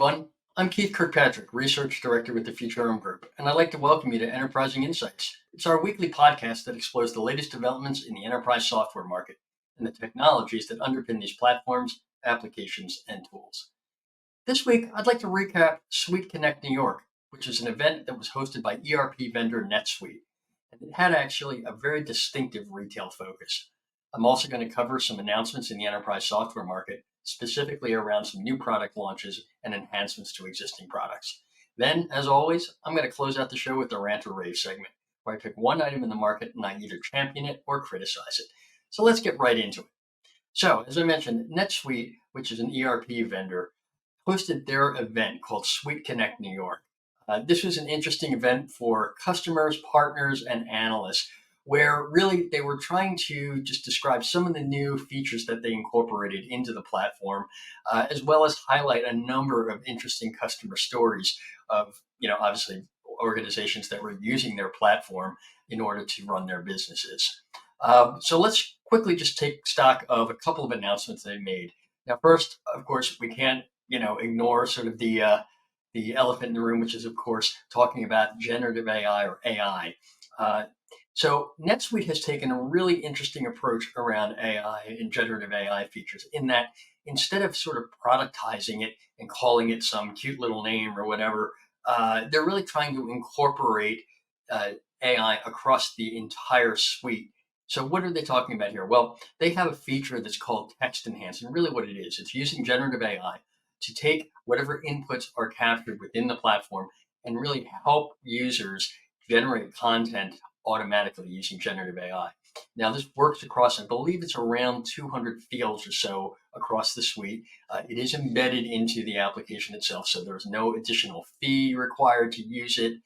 everyone. I'm Keith Kirkpatrick, Research Director with the Futurum Group, and I'd like to welcome you to Enterprising Insights. It's our weekly podcast that explores the latest developments in the enterprise software market and the technologies that underpin these platforms, applications, and tools. This week, I'd like to recap SuiteConnect New York, which is an event that was hosted by ERP vendor NetSuite, and it had actually a very distinctive retail focus. I'm also going to cover some announcements in the enterprise software market, specifically around some new product launches and enhancements to existing products. Then, as always, I'm going to close out the show with the Rant or Rave segment, where I pick one item in the market and I either champion it or criticize it. So let's get right into it. So, as I mentioned, NetSuite, which is an ERP vendor, hosted their event called SuiteConnect New York. This was an interesting event for customers, partners, and analysts, where really they were trying to just describe some of the new features that they incorporated into the platform, as well as highlight a number of interesting customer stories of, obviously organizations that were using their platform in order to run their businesses. So let's quickly just take stock of a couple of announcements they made. Now, first, of course, we can't, ignore sort of the elephant in the room, which is, of course, talking about generative AI or AI. So NetSuite has taken a really interesting approach around AI and generative AI features in that instead of sort of productizing it and calling it some cute little name or whatever, they're really trying to incorporate AI across the entire suite. So what are they talking about here? Well, they have a feature that's called text enhance, and really what it is, it's using generative AI to take whatever inputs are captured within the platform and really help users generate content automatically using generative AI. Now, this works across, I believe it's around 200 fields or so across the suite. It is embedded into the application itself, so there's no additional fee required to use it.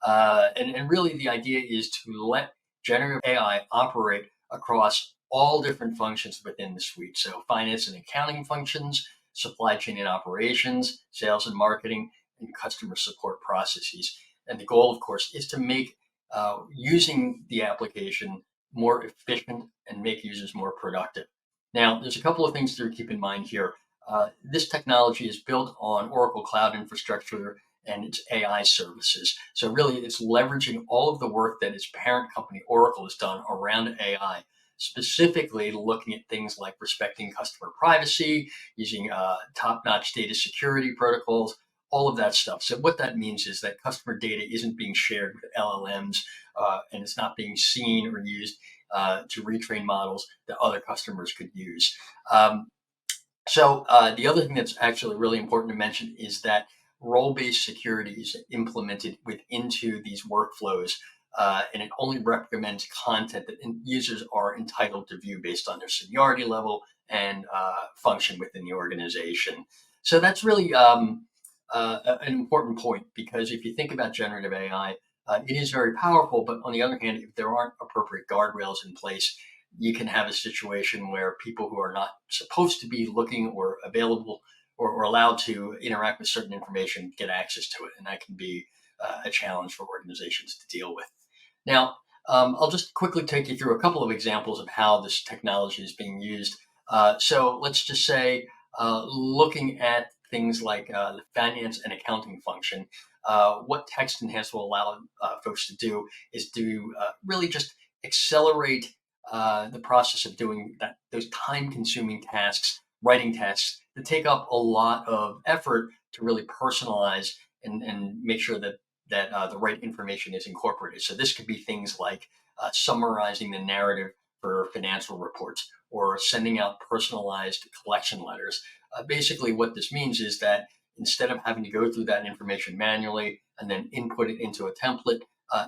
And really the idea is to let generative AI operate across all different functions within the suite. So finance and accounting functions, supply chain and operations, sales and marketing, and customer support processes. And the goal, of course, is to make using the application more efficient and make users more productive. Now, there's a couple of things to keep in mind here. This technology is built on Oracle Cloud Infrastructure and its AI services. So really, it's leveraging all of the work that its parent company, Oracle, has done around AI, specifically looking at things like respecting customer privacy, using top-notch data security protocols, all of that stuff. So what that means is that customer data isn't being shared with LLMs and it's not being seen or used to retrain models that other customers could use. So the other thing that's actually really important to mention is that role-based security is implemented into these workflows, and it only recommends content that users are entitled to view based on their seniority level and function within the organization. So that's really an important point, because if you think about generative AI, it is very powerful, but on the other hand, if there aren't appropriate guardrails in place, you can have a situation where people who are not supposed to be looking or available or allowed to interact with certain information get access to it, and that can be a challenge for organizations to deal with. Now, I'll just quickly take you through a couple of examples of how this technology is being used. So let's just say, looking at things like the finance and accounting function, what text enhance will allow folks to do is to really just accelerate the process of doing those time-consuming tasks, writing tasks that take up a lot of effort to really personalize and make sure that the right information is incorporated. So this could be things like summarizing the narrative for financial reports or sending out personalized collection letters. Basically, what this means is that instead of having to go through that information manually and then input it into a template,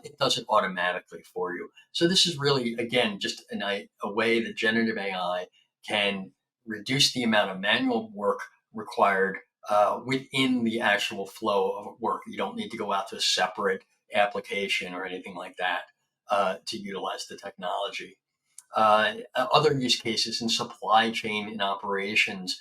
it does it automatically for you. So this is really, again, just a way that generative AI can reduce the amount of manual work required within the actual flow of work. You don't need to go out to a separate application or anything like that to utilize the technology. Other use cases in supply chain and operations,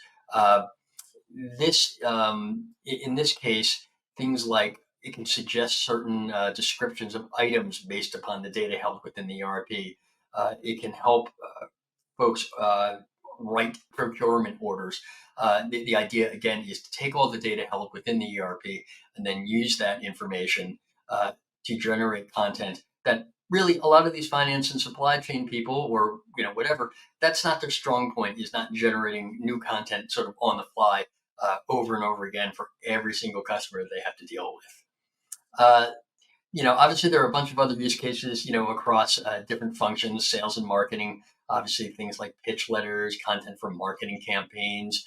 in this case, things like it can suggest certain descriptions of items based upon the data held within the ERP. It can help folks write procurement orders. The idea, again, is to take all the data held within the ERP and then use that information to generate content that really a lot of these finance and supply chain people, or whatever, that's not their strong point, is not generating new content sort of on the fly over and over again for every single customer they have to deal with. Obviously there are a bunch of other use cases, across different functions, sales and marketing, obviously things like pitch letters, content for marketing campaigns,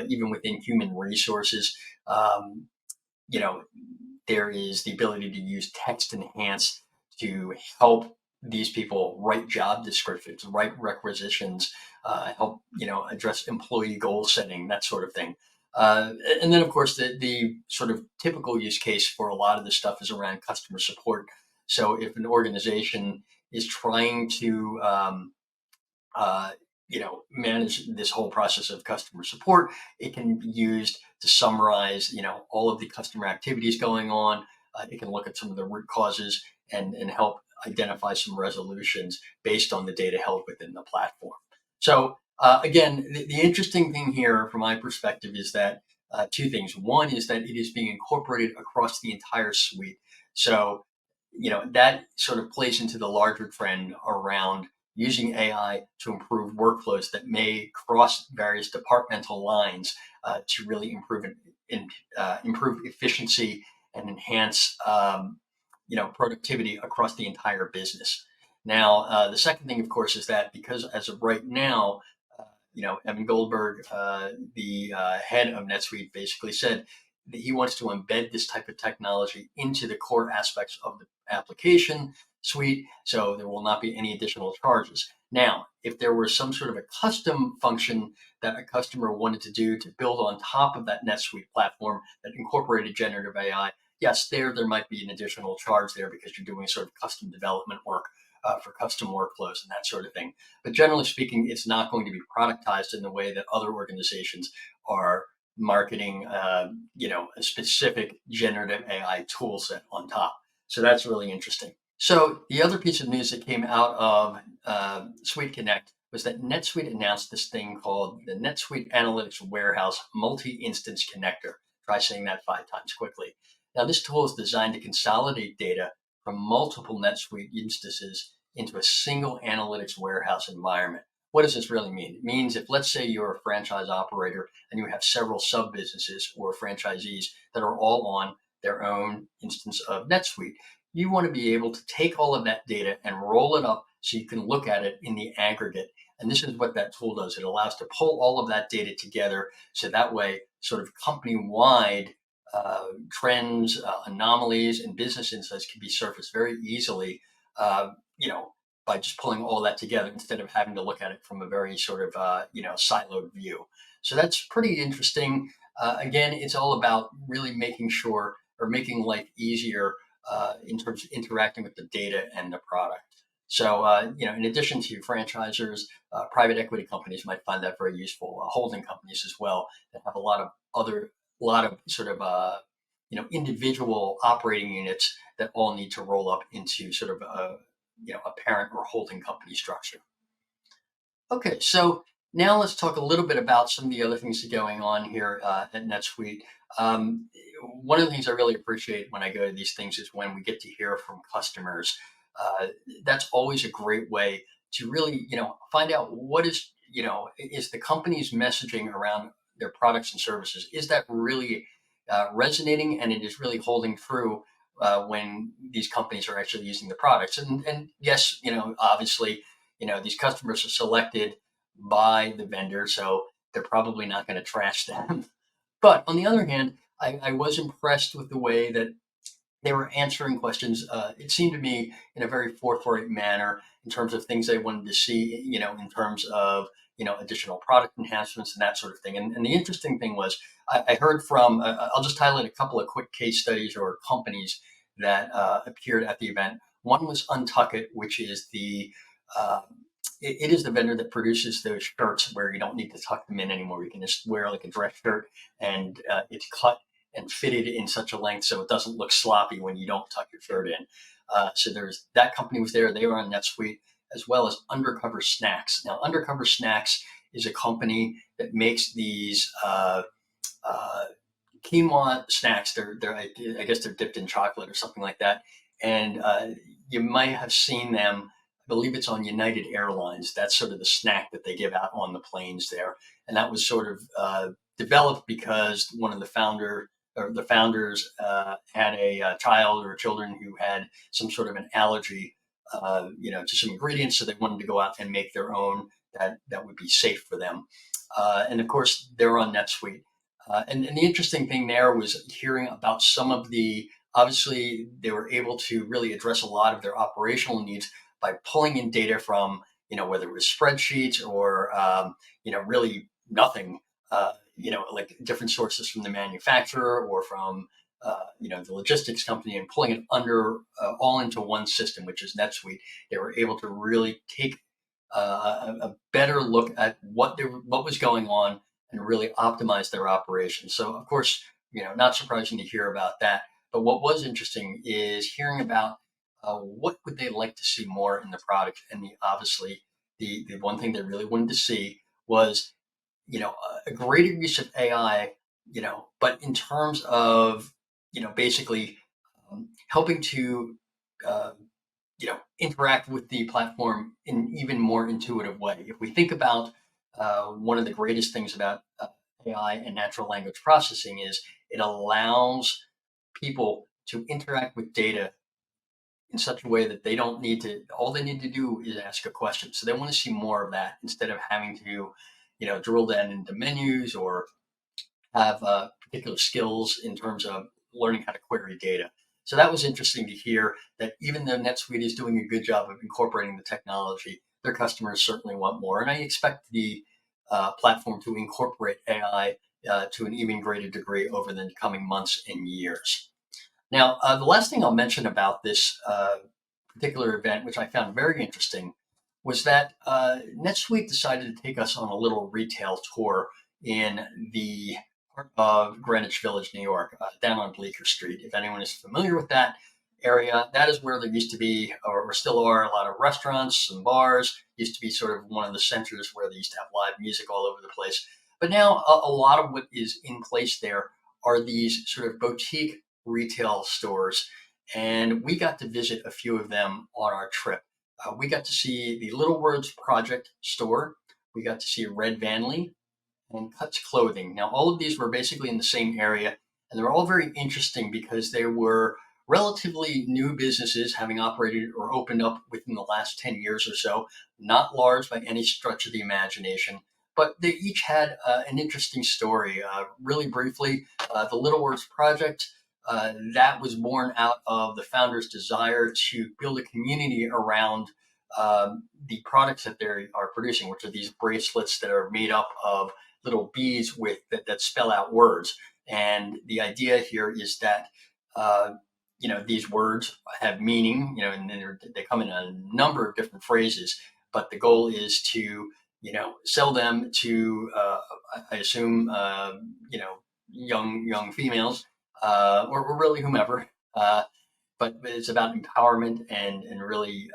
even within human resources. You know, there is the ability to use text enhance to help these people write job descriptions, write requisitions, help, address employee goal setting, that sort of thing. And then, of course, the sort of typical use case for a lot of this stuff is around customer support. So if an organization is trying to uh, manage this whole process of customer support, it can be used to summarize, all of the customer activities going on. It can look at some of the root causes and help identify some resolutions based on the data held within the platform. So again, the interesting thing here from my perspective is that two things. One is that it is being incorporated across the entire suite. So, that sort of plays into the larger trend around using AI to improve workflows that may cross various departmental lines to really improve efficiency and enhance productivity across the entire business. Now, the second thing, of course, is that because as of right now, Evan Goldberg, the head of NetSuite, basically said that he wants to embed this type of technology into the core aspects of the application suite, so there will not be any additional charges. Now, if there were some sort of a custom function that a customer wanted to do to build on top of that NetSuite platform that incorporated generative AI, yes, there might be an additional charge there because you're doing sort of custom development work for custom workflows and that sort of thing. But generally speaking, it's not going to be productized in the way that other organizations are marketing, a specific generative AI tool set on top. So that's really interesting. So the other piece of news that came out of SuiteConnect was that NetSuite announced this thing called the NetSuite Analytics Warehouse Multi-Instance Connector. Try saying that 5 times quickly. Now, this tool is designed to consolidate data from multiple NetSuite instances into a single analytics warehouse environment. What does this really mean? It means if, let's say, you're a franchise operator and you have several sub-businesses or franchisees that are all on their own instance of NetSuite, you want to be able to take all of that data and roll it up so you can look at it in the aggregate. And this is what that tool does. It allows to pull all of that data together so that way sort of company-wide trends, anomalies, and business insights can be surfaced very easily, by just pulling all that together instead of having to look at it from a very sort of, siloed view. So that's pretty interesting. Again, it's all about really making sure or making life easier in terms of interacting with the data and the product. So, in addition to franchisors, private equity companies might find that very useful. Holding companies as well that have a lot of sort of individual operating units that all need to roll up into sort of a parent or holding company structure. Okay, so now let's talk a little bit about some of the other things that are going on here at NetSuite. One of the things I really appreciate when I go to these things is when we get to hear from customers. That's always a great way to really, find out what is the company's messaging around their products and services. Is that really resonating and it is really holding true when these companies are actually using the products? And yes, obviously, these customers are selected by the vendor, so they're probably not going to trash them. But on the other hand, I was impressed with the way that they were answering questions. It seemed to me in a very forthright manner in terms of things they wanted to see, in terms of, additional product enhancements and that sort of thing. And the interesting thing was I heard from, I'll just highlight a couple of quick case studies or companies that appeared at the event. One was Untuckit, which is uh, it is the vendor that produces those shirts where you don't need to tuck them in anymore. You can just wear like a dress shirt and it's cut and fitted in such a length so it doesn't look sloppy when you don't tuck your shirt in. So there's that company was there. They were on NetSuite, as well as Undercover Snacks. Now, Undercover Snacks is a company that makes these quinoa snacks. I guess they're dipped in chocolate or something like that. And you might have seen them. I believe it's on United Airlines. That's sort of the snack that they give out on the planes there. And that was sort of developed because one of the founders had a child or children who had some sort of an allergy, to some ingredients. So they wanted to go out and make their own that would be safe for them. And of course, they're on NetSuite. And the interesting thing there was hearing about some of obviously, they were able to really address a lot of their operational needs by pulling in data from, whether it was spreadsheets or, really nothing, like different sources from the manufacturer or from, the logistics company, and pulling it under all into one system, which is NetSuite. They were able to really take a better look at what was going on and really optimize their operations. So, of course, not surprising to hear about that. But what was interesting is hearing about what would they like to see more in the product. And obviously, the one thing they really wanted to see was, a greater use of AI, but in terms of, basically helping to uh, interact with the platform in an even more intuitive way. If we think about one of the greatest things about AI and natural language processing is it allows people to interact with data in such a way that they don't need to, all they need to do is ask a question. So they want to see more of that instead of having to, drill down into menus or have particular skills in terms of learning how to query data. So that was interesting to hear that even though NetSuite is doing a good job of incorporating the technology, their customers certainly want more. And I expect the platform to incorporate AI to an even greater degree over the coming months and years. Now, the last thing I'll mention about this particular event, which I found very interesting, was that NetSuite decided to take us on a little retail tour in the heart of Greenwich Village, New York, down on Bleecker Street. If anyone is familiar with that area, that is where there used to be, or still are, a lot of restaurants and bars. Used to be sort of one of the centers where they used to have live music all over the place. But now a lot of what is in place there are these sort of boutique retail stores. And we got to visit a few of them on our trip. We got to see the Little Words Project store. We got to see Red Vanley and Cuts Clothing. Now, all of these were basically in the same area, and they're all very interesting because they were relatively new businesses having operated or opened up within the last 10 years or so, not large by any stretch of the imagination. But they each had an interesting story. Really briefly, the Little Words Project, that was born out of the founder's desire to build a community around the products that they are producing, which are these bracelets that are made up of little beads that spell out words. And the idea here is that these words have meaning, and they come in a number of different phrases. But the goal is to sell them to I assume young females or really whomever. But it's about empowerment and really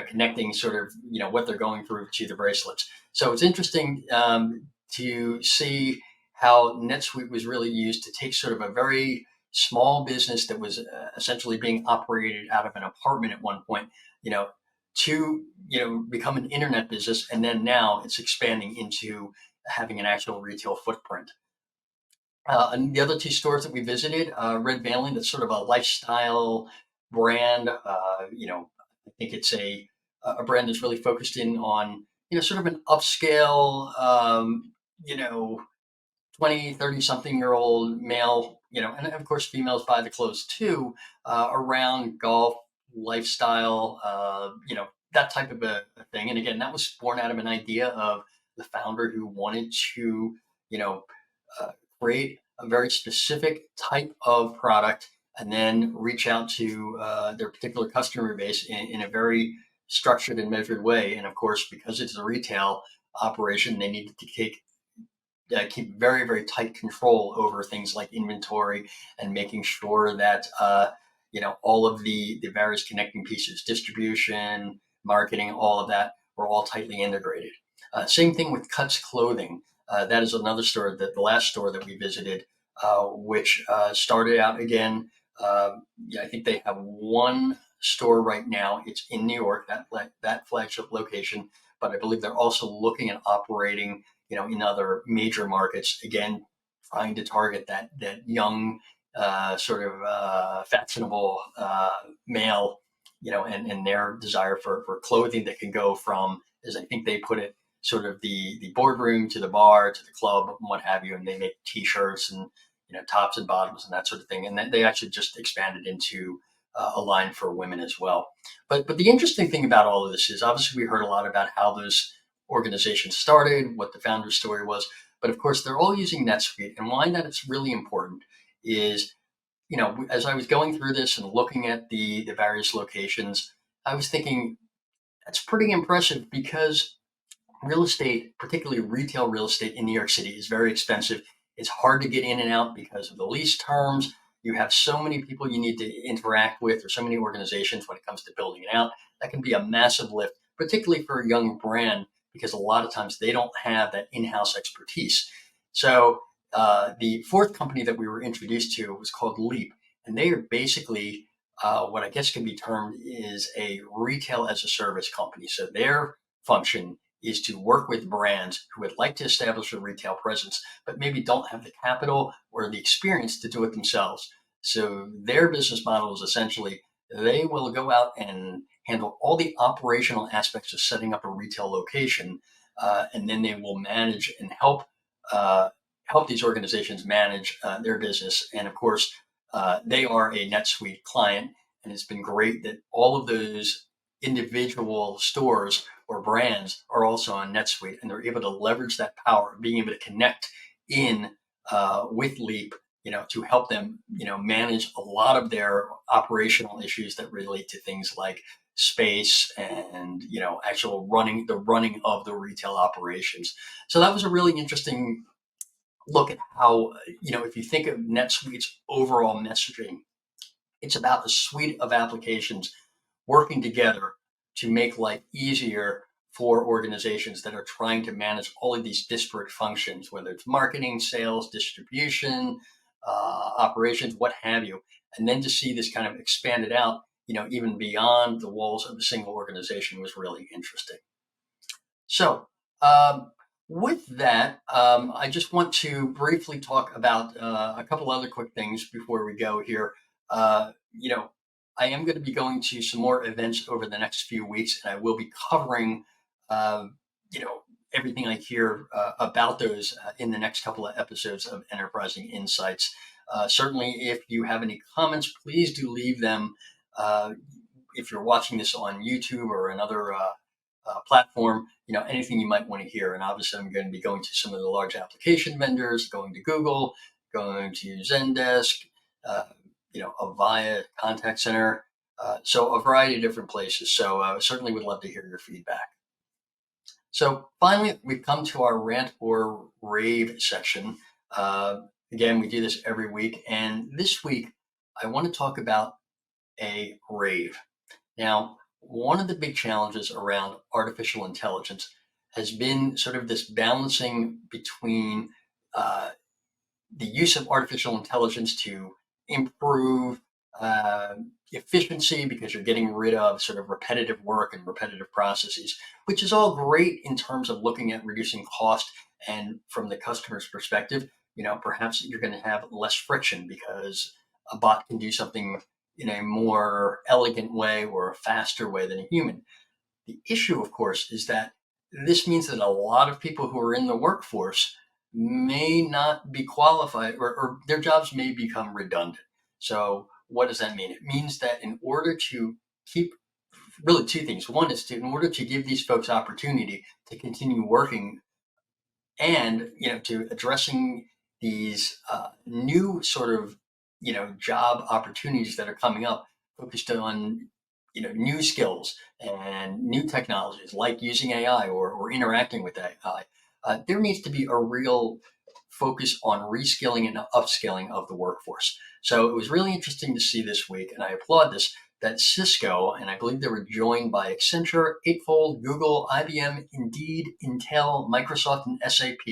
connecting sort of what they're going through to the bracelets. So it's interesting to see how NetSuite was really used to take sort of a very small business that was essentially being operated out of an apartment at one point, to become an internet business, and then now it's expanding into having an actual retail footprint. And the other two stores that we visited, Red Valley, that's sort of a lifestyle brand. I think it's a brand that's really focused in on sort of an upscale, 20, 30 something year old male, and of course females buy the clothes too, around golf, lifestyle, that type of a thing. And again, that was born out of an idea of the founder who wanted to, uh, create a very specific type of product and then reach out to their particular customer base in a very structured and measured way. And of course, because it's a retail operation, they needed to keep very, very tight control over things like inventory and making sure that all of the various connecting pieces, distribution, marketing, all of that were all tightly integrated. Same thing with Cuts Clothing. That is another store, that the last store that we visited, which started out again. Yeah, I think they have one store right now. It's in New York, that flagship location, but I believe they're also looking at operating, in other major markets. Again, trying to target that young, sort of fashionable male, and their desire for clothing that can go from, as I think they put it, sort of the boardroom to the bar to the club and what have you. And they make T-shirts and tops and bottoms and that sort of thing. And then they actually just expanded into a line for women as well. But the interesting thing about all of this is, obviously we heard a lot about how those organizations started, what the founder's story was, but of course they're all using NetSuite. And why that it's really important is, as I was going through this and looking at the various locations, I was thinking that's pretty impressive, because real estate, particularly retail real estate in New York City, is very expensive. It's hard to get in and out because of the lease terms. You have so many people you need to interact with, or so many organizations when it comes to building it out. That can be a massive lift, particularly for a young brand, because a lot of times they don't have that in-house expertise. So the fourth company that we were introduced to was called Leap, and they are basically what I guess can be termed is a retail as a service company. So their function is to work with brands who would like to establish a retail presence, but maybe don't have the capital or the experience to do it themselves. So their business model is essentially, they will go out and handle all the operational aspects of setting up a retail location, and then they will manage and help these organizations manage their business. And of course, they are a NetSuite client, and it's been great that all of those individual stores or brands are also on NetSuite, and they're able to leverage that power of being able to connect in with Leap, to help them, manage a lot of their operational issues that relate to things like space and, actual running of the retail operations. So that was a really interesting look at how, if you think of NetSuite's overall messaging, it's about a suite of applications working together to make life easier for organizations that are trying to manage all of these disparate functions, whether it's marketing, sales, distribution, operations, what have you. And then to see this kind of expanded out, even beyond the walls of a single organization, was really interesting. So, with that, I just want to briefly talk about a couple other quick things before we go here. I am going to be going to some more events over the next few weeks, and I will be covering, uh, you know, everything I hear about those in the next couple of episodes of Enterprising Insights. Certainly, if you have any comments, please do leave them. Uh, if you're watching this on YouTube or another platform, anything you might want to hear. And obviously, I'm going to be going to some of the large application vendors, going to Google, going to Zendesk, uh, Avaya Contact Center. So a variety of different places. So I certainly would love to hear your feedback. So finally, we've come to our Rant or Rave section. Again, we do this every week. And this week, I want to talk about a rave. Now, one of the big challenges around artificial intelligence has been sort of this balancing between uh, the use of artificial intelligence to improve uh, efficiency, because you're getting rid of sort of repetitive work and repetitive processes, which is all great in terms of looking at reducing cost. And from the customer's perspective, perhaps you're going to have less friction because a bot can do something in a more elegant way or a faster way than a human. The issue, of course, is that this means that a lot of people who are in the workforce may not be qualified, or their jobs may become redundant. So, what does that mean? It means that in order to keep, really two things. One is in order to give these folks opportunity to continue working, and to addressing these new sort of job opportunities that are coming up, focused on new skills and new technologies like using AI, or interacting with AI. There needs to be a real focus on reskilling and upskilling of the workforce. So it was really interesting to see this week, and I applaud this, that Cisco, and I believe they were joined by Accenture, Eightfold, Google, IBM, Indeed, Intel, Microsoft, and SAP,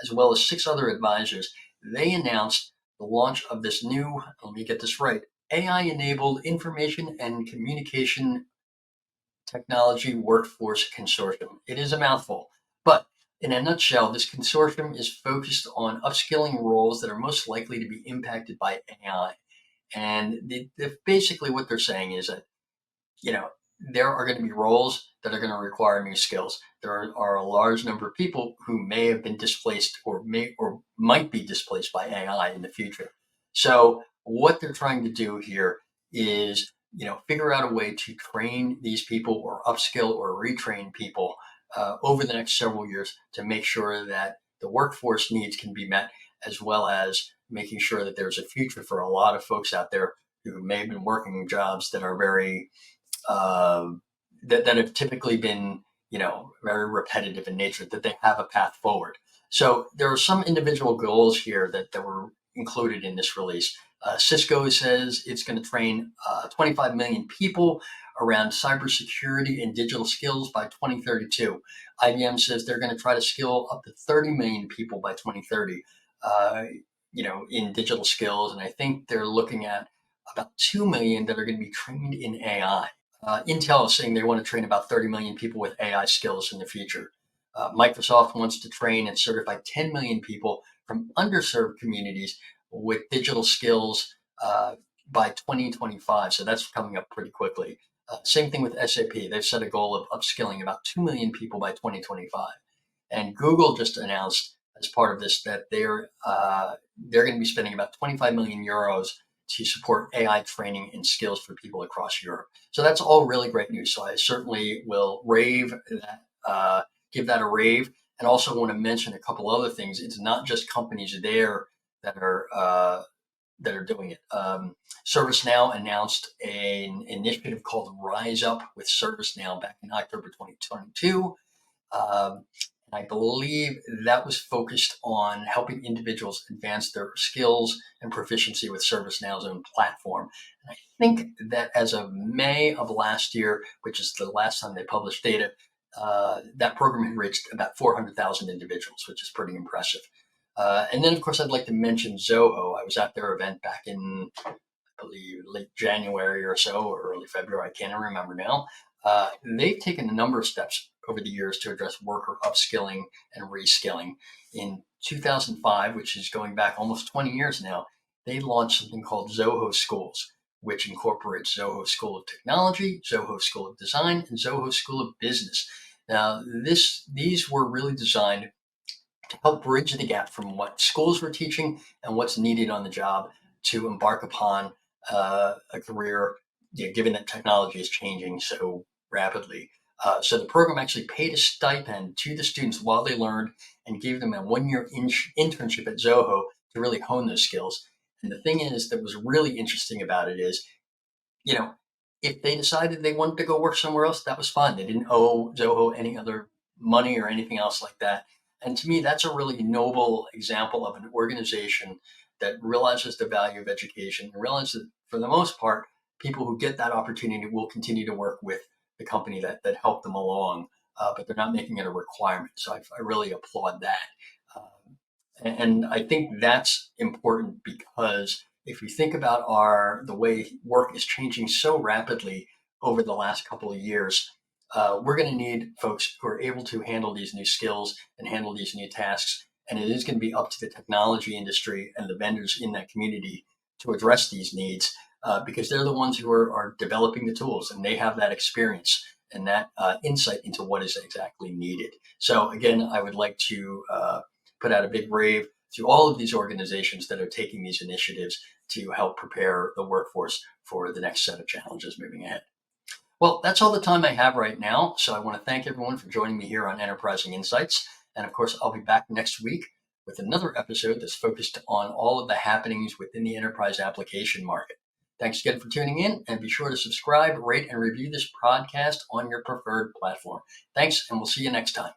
as well as 6 other advisors, they announced the launch of this new, let me get this right, AI-enabled information and communication technology workforce consortium. It is a mouthful, but in a nutshell, this consortium is focused on upskilling roles that are most likely to be impacted by AI. And basically what they're saying is that, you know, there are going to be roles that are going to require new skills. There are a large number of people who may have been displaced or might be displaced by AI in the future. So what they're trying to do here is, figure out a way to train these people or upskill or retrain people over the next several years to make sure that the workforce needs can be met, as well as making sure that there's a future for a lot of folks out there who may have been working jobs that are very that have typically been, very repetitive in nature, that they have a path forward. So there are some individual goals here that were included in this release. Cisco says it's going to train 25 million people around cybersecurity and digital skills by 2032. IBM says they're going to try to skill up to 30 million people by 2030, in digital skills. And I think they're looking at about 2 million that are going to be trained in AI. Intel is saying they want to train about 30 million people with AI skills in the future. Microsoft wants to train and certify 10 million people from underserved communities with digital skills by 2025. So that's coming up pretty quickly. Same thing with SAP. They've set a goal of upskilling about 2 million people by 2025. And Google just announced as part of this that they're going to be spending about 25 million euros to support AI training and skills for people across Europe. So that's all really great news. So I certainly will give that a rave, and also want to mention a couple other things. It's not just companies there that are doing it. ServiceNow announced an initiative called Rise Up with ServiceNow back in October 2022. I believe that was focused on helping individuals advance their skills and proficiency with ServiceNow's own platform. And I think that as of May of last year, which is the last time they published data, that program had reached about 400,000 individuals, which is pretty impressive. And then, of course, I'd like to mention Zoho. I was at their event back in, I believe, late January or so, or early February. I can't remember now. They've taken a number of steps over the years to address worker upskilling and reskilling. In 2005, which is going back almost 20 years now, they launched something called Zoho Schools, which incorporates Zoho School of Technology, Zoho School of Design, and Zoho School of Business. Now, these were really designed to help bridge the gap from what schools were teaching and what's needed on the job to embark upon a career, given that technology is changing so rapidly. So the program actually paid a stipend to the students while they learned and gave them a 1-year internship at Zoho to really hone those skills. And the thing is that was really interesting about it is, if they decided they wanted to go work somewhere else, that was fine. They didn't owe Zoho any other money or anything else like that. And to me, that's a really noble example of an organization that realizes the value of education and realizes that for the most part, people who get that opportunity will continue to work with the company that helped them along, but they're not making it a requirement. So I really applaud that. And I think that's important because if you think about the way work is changing so rapidly over the last couple of years, we're going to need folks who are able to handle these new skills and handle these new tasks. And it is going to be up to the technology industry and the vendors in that community to address these needs, because they're the ones who are developing the tools, and they have that experience and that insight into what is exactly needed. So again, I would like to put out a big rave to all of these organizations that are taking these initiatives to help prepare the workforce for the next set of challenges moving ahead. Well, that's all the time I have right now. So I want to thank everyone for joining me here on Enterprising Insights. And of course, I'll be back next week with another episode that's focused on all of the happenings within the enterprise application market. Thanks again for tuning in, and be sure to subscribe, rate, and review this podcast on your preferred platform. Thanks, and we'll see you next time.